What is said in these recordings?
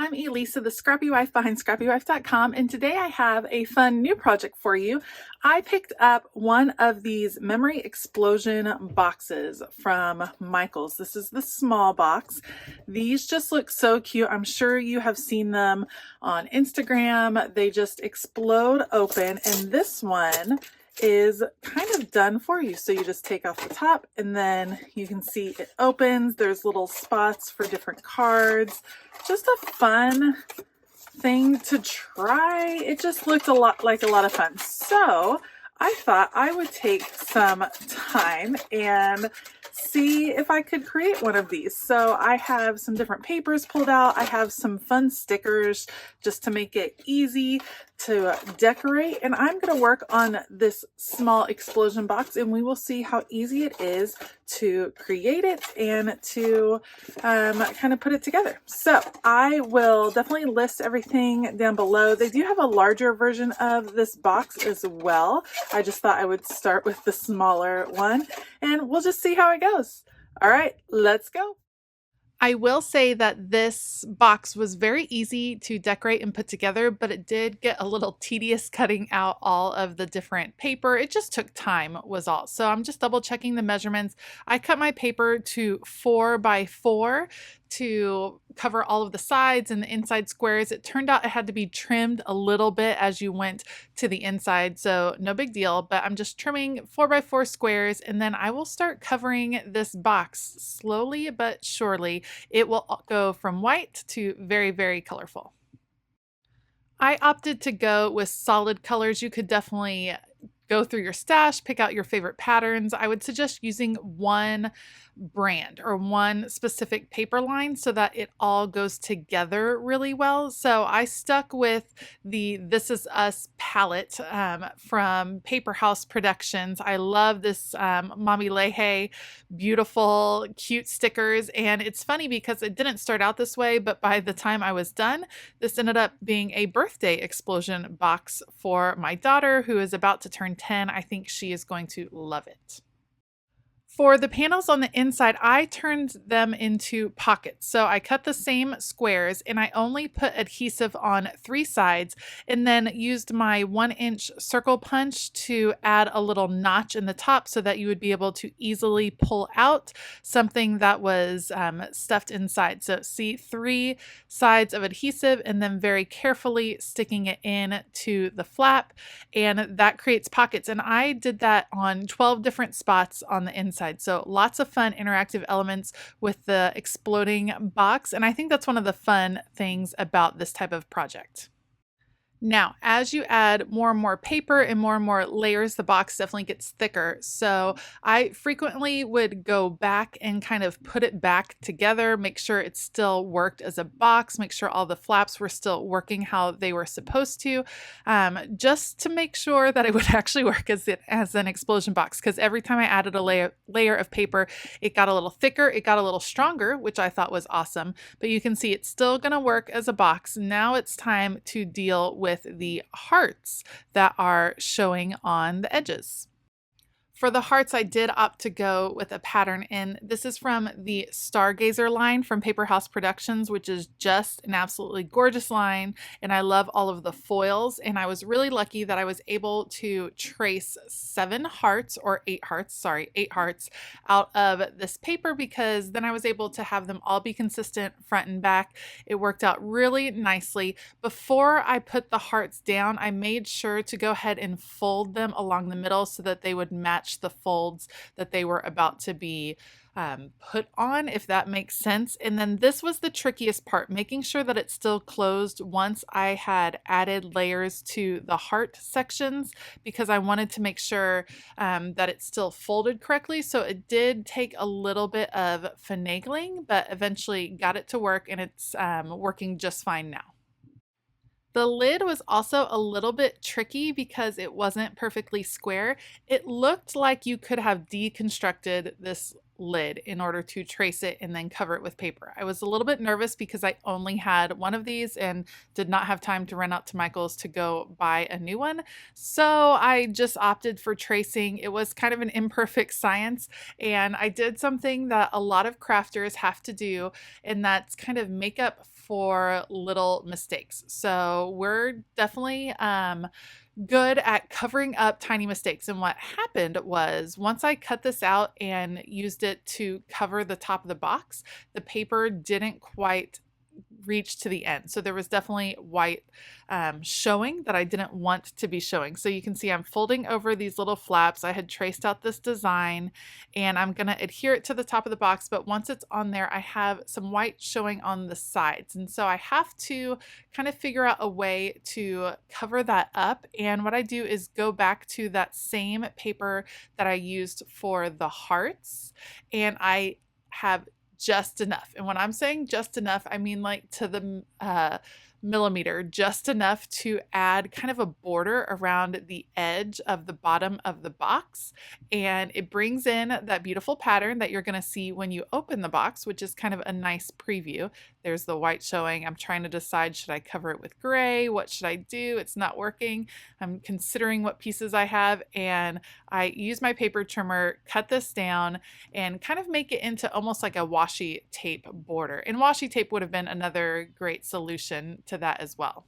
I'm Elisa, the Scrappy Wife behind ScrappyWife.com, and today I have a fun new project for you. I picked up one of these memory explosion boxes from Michaels. This is the small box. These just look so cute. I'm sure you have seen them on Instagram. They just explode open, and this one is kind of done for you. So you just take off the top and then you can see it opens. There's little spots for different cards. Just a fun thing to try. It just looked a lot of fun. So I thought I would take some time and see if I could create one of these. So I have some different papers pulled out. I have some fun stickers just to make it easy to decorate, and I'm going to work on this small explosion box, and we will see how easy it is to create it and to kind of put it together. So I will definitely list everything down below. They do have a larger version of this box as well. I just thought I would start with the smaller one, and we'll just see how it goes. All right, let's go. I will say that this box was very easy to decorate and put together, but it did get a little tedious cutting out all of the different paper. It just took time was all. So I'm just double checking the measurements. I cut my paper to 4 by 4 to cover all of the sides and the inside squares. It turned out it had to be trimmed a little bit as you went to the inside, so no big deal, but I'm just trimming 4 by 4 squares, and then I will start covering this box slowly but surely. It will go from white to very, very colorful. I opted to go with solid colors. You could definitely go through your stash, pick out your favorite patterns. I would suggest using one brand or one specific paper line so that it all goes together really well. So I stuck with the This Is Us palette from Paper House Productions. I love this Mommy Lhey, beautiful, cute stickers. And it's funny because it didn't start out this way, but by the time I was done, this ended up being a birthday explosion box for my daughter who is about to turn 10. I think she is going to love it. For the panels on the inside, I turned them into pockets. So I cut the same squares and I only put adhesive on 3 sides and then used my 1-inch circle punch to add a little notch in the top so that you would be able to easily pull out something that was stuffed inside. So see 3 sides of adhesive and then very carefully sticking it in to the flap, and that creates pockets. And I did that on 12 different spots on the inside. So lots of fun interactive elements with the exploding box. And I think that's one of the fun things about this type of project. Now, as you add more and more paper and more layers, the box definitely gets thicker. So I frequently would go back and kind of put it back together, make sure it still worked as a box, make sure all the flaps were still working how they were supposed to, just to make sure that it would actually work as an explosion box. Because every time I added a layer of paper, it got a little thicker, it got a little stronger, which I thought was awesome. But you can see it's still going to work as a box. Now it's time to deal with the hearts that are showing on the edges. For the hearts, I did opt to go with a pattern, and this is from the Stargazer line from Paper House Productions, which is just an absolutely gorgeous line, and I love all of the foils, and I was really lucky that I was able to trace 8 hearts out of this paper, because then I was able to have them all be consistent front and back. It worked out really nicely. Before I put the hearts down, I made sure to go ahead and fold them along the middle so that they would match the folds that they were about to be put on, if that makes sense. And then this was the trickiest part, making sure that it still closed once I had added layers to the heart sections, because I wanted to make sure that it still folded correctly. So it did take a little bit of finagling, but eventually got it to work, and it's working just fine now. The lid was also a little bit tricky because it wasn't perfectly square. It looked like you could have deconstructed this lid in order to trace it and then cover it with paper. I was a little bit nervous because I only had one of these and did not have time to run out to Michael's to go buy a new one. So I just opted for tracing. It was kind of an imperfect science, and I did something that a lot of crafters have to do, and that's kind of make up for little mistakes. So we're definitely good at covering up tiny mistakes. And what happened was once I cut this out and used it to cover the top of the box, the paper didn't quite reach to the end. So there was definitely white showing that I didn't want to be showing. So you can see I'm folding over these little flaps. I had traced out this design and I'm going to adhere it to the top of the box. But once it's on there, I have some white showing on the sides. And so I have to kind of figure out a way to cover that up. And what I do is go back to that same paper that I used for the hearts, and I have just enough. And when I'm saying just enough, I mean like to the millimeter, just enough to add kind of a border around the edge of the bottom of the box. And it brings in that beautiful pattern that you're going to see when you open the box, which is kind of a nice preview. There's the white showing. I'm trying to decide, should I cover it with gray? What should I do? It's not working. I'm considering what pieces I have, and I use my paper trimmer, cut this down, and kind of make it into almost like a washi tape border. And washi tape would have been another great solution to that as well.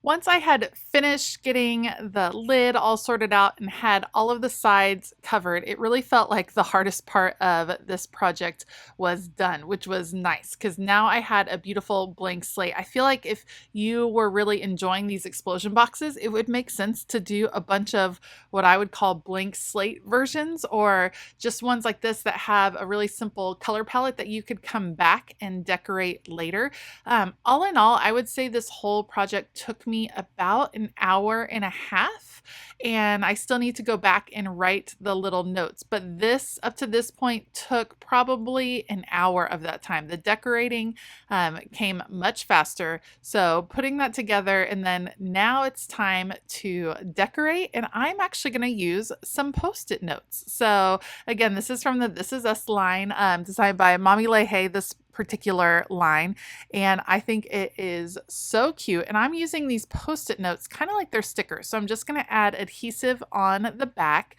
Once I had finished getting the lid all sorted out and had all of the sides covered, it really felt like the hardest part of this project was done, which was nice because now I had a beautiful blank slate. I feel like if you were really enjoying these explosion boxes, it would make sense to do a bunch of what I would call blank slate versions, or just ones like this that have a really simple color palette that you could come back and decorate later. All in all, I would say this whole project took me about an hour and a half, and I still need to go back and write the little notes, but this up to this point took probably an hour of that time. The decorating came much faster, so putting that together, and then now it's time to decorate, and I'm actually going to use some post-it notes. So again, this is from the This Is Us line, designed by Mommy Lhey, this particular line, and I think it is so cute. And I'm using these post-it notes kind of like they're stickers, so I'm just going to add adhesive on the back,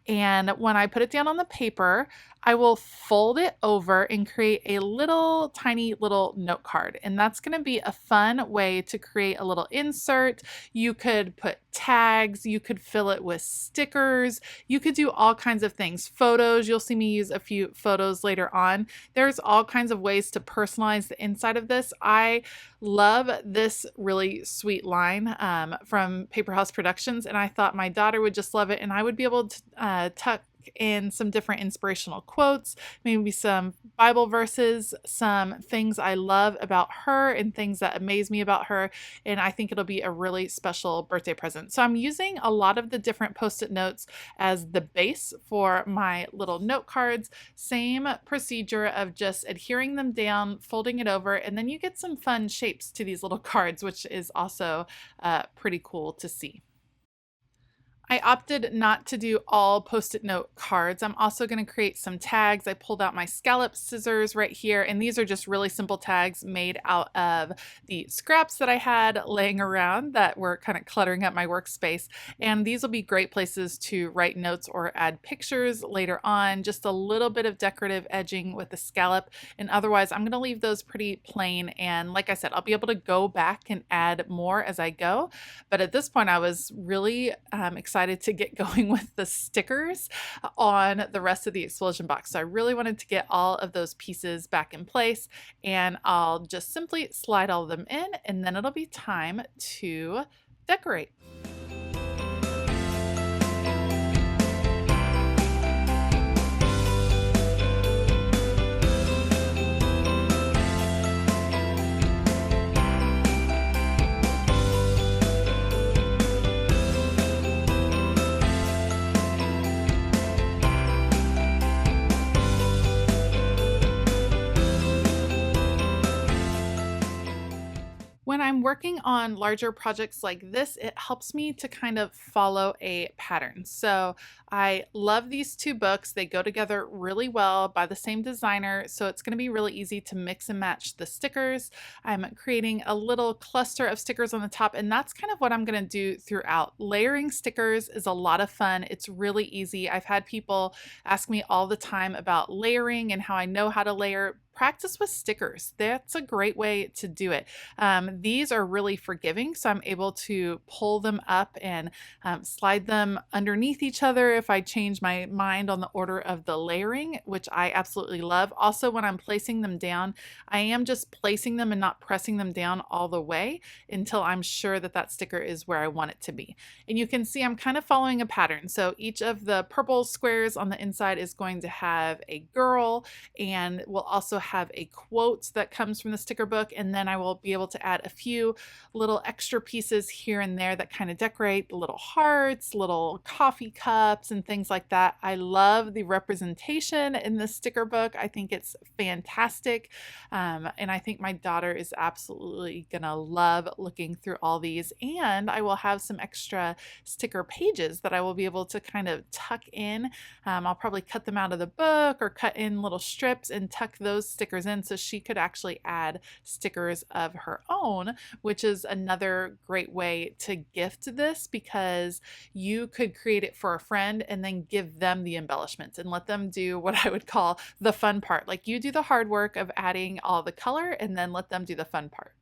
and when I put it down on the paper, I will fold it over and create a little tiny little note card. And that's going to be a fun way to create a little insert. You could put tags, you could fill it with stickers, you could do all kinds of things. Photos, you'll see me use a few photos later on. There's all kinds of ways to personalize the inside of this. I love this really sweet line from Paper House Productions, and I thought my daughter would just love it, and I would be able to tuck in some different inspirational quotes, maybe some Bible verses, some things I love about her and things that amaze me about her, and I think it'll be a really special birthday present. So I'm using a lot of the different post-it notes as the base for my little note cards. Same procedure of just adhering them down, folding it over, and then you get some fun shapes to these little cards, which is also pretty cool to see. I opted not to do all post-it note cards. I'm also going to create some tags. I pulled out my scallop scissors right here, and these are just really simple tags made out of the scraps that I had laying around that were kind of cluttering up my workspace. And these will be great places to write notes or add pictures later on. Just a little bit of decorative edging with the scallop, and otherwise I'm going to leave those pretty plain. And like I said, I'll be able to go back and add more as I go. But at this point, I was really excited to get going with the stickers on the rest of the explosion box. So I really wanted to get all of those pieces back in place, and I'll just simply slide all of them in, and then it'll be time to decorate. When I'm working on larger projects like this, it helps me to kind of follow a pattern. So I love these two books. They go together really well by the same designer, so it's going to be really easy to mix and match the stickers. I'm creating a little cluster of stickers on the top, and that's kind of what I'm going to do throughout. Layering stickers is a lot of fun. It's really easy. I've had people ask me all the time about layering and how I know how to layer. practice with stickers. That's a great way to do it. These are really forgiving, so I'm able to pull them up and slide them underneath each other if I change my mind on the order of the layering, which I absolutely love. Also, when I'm placing them down, I am just placing them and not pressing them down all the way until I'm sure that that sticker is where I want it to be. And you can see I'm kind of following a pattern. So each of the purple squares on the inside is going to have a girl, and we'll also have a quote that comes from the sticker book. And then I will be able to add a few little extra pieces here and there that kind of decorate the little hearts, little coffee cups, and things like that. I love the representation in the sticker book. I think it's fantastic. And I think my daughter is absolutely gonna love looking through all these. And I will have some extra sticker pages that I will be able to kind of tuck in. I'll probably cut them out of the book or cut in little strips and tuck those stickers in so she could actually add stickers of her own, which is another great way to gift this, because you could create it for a friend and then give them the embellishments and let them do what I would call the fun part. Like, you do the hard work of adding all the color and then let them do the fun part.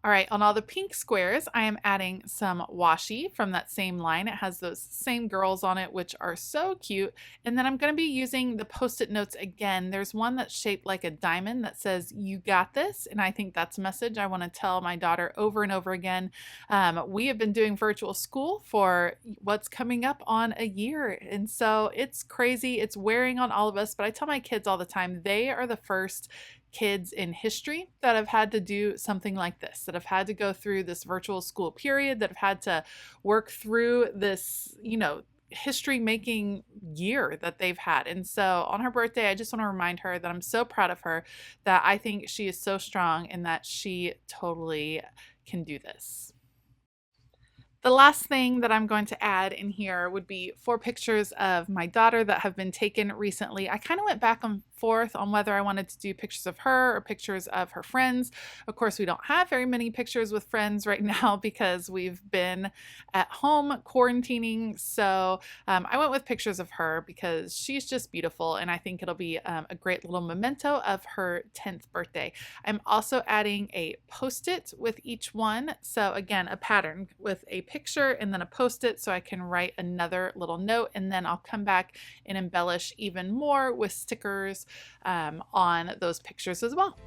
All right, on all the pink squares, I am adding some washi from that same line. It has those same girls on it, which are so cute. And then I'm going to be using the Post-it notes again. There's one that's shaped like a diamond that says, "You got this." And I think that's a message I want to tell my daughter over and over again. We have been doing virtual school for what's coming up on a year. And so it's crazy. It's wearing on all of us. But I tell my kids all the time, they are the first kids in history that have had to do something like this, that have had to go through this virtual school period, that have had to work through this, history making year that they've had. And so on her birthday, I just want to remind her that I'm so proud of her, that I think she is so strong and that she totally can do this. The last thing that I'm going to add in here would be 4 pictures of my daughter that have been taken recently. I kind of went back and forth on whether I wanted to do pictures of her or pictures of her friends. Of course, we don't have very many pictures with friends right now because we've been at home quarantining. So I went with pictures of her because she's just beautiful, and I think it'll be a great little memento of her 10th birthday. I'm also adding a Post-it with each one. So again, a pattern with a picture and then a Post-it so I can write another little note, and then I'll come back and embellish even more with stickers on those pictures as well.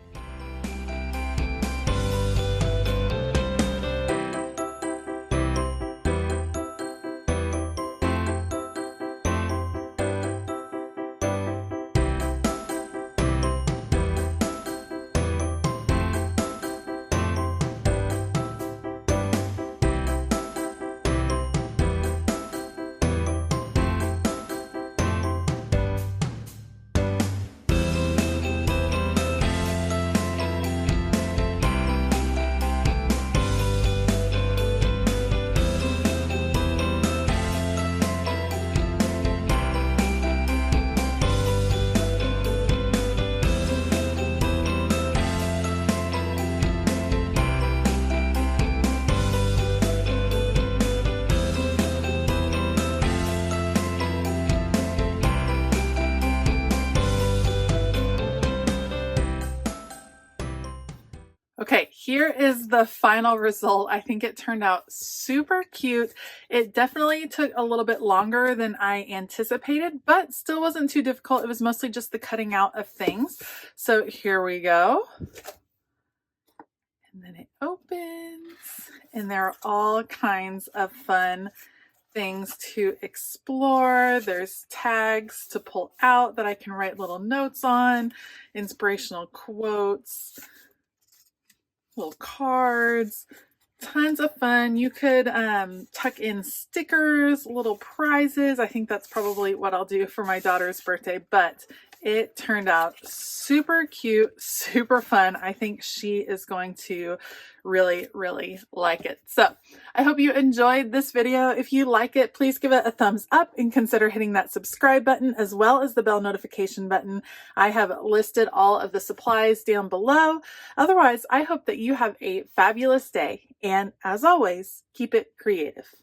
Okay, here is the final result. I think it turned out super cute. It definitely took a little bit longer than I anticipated, but still wasn't too difficult. It was mostly just the cutting out of things. So here we go. And then it opens, and there are all kinds of fun things to explore. There's tags to pull out that I can write little notes on, inspirational quotes, little cards, tons of fun. You could tuck in stickers, little prizes. I think that's probably what I'll do for my daughter's birthday, but it turned out super cute, super fun. I think she is going to really, really like it. So I hope you enjoyed this video. If you like it, please give it a thumbs up and consider hitting that subscribe button as well as the bell notification button. I have listed all of the supplies down below. Otherwise, I hope that you have a fabulous day. And as always, keep it creative.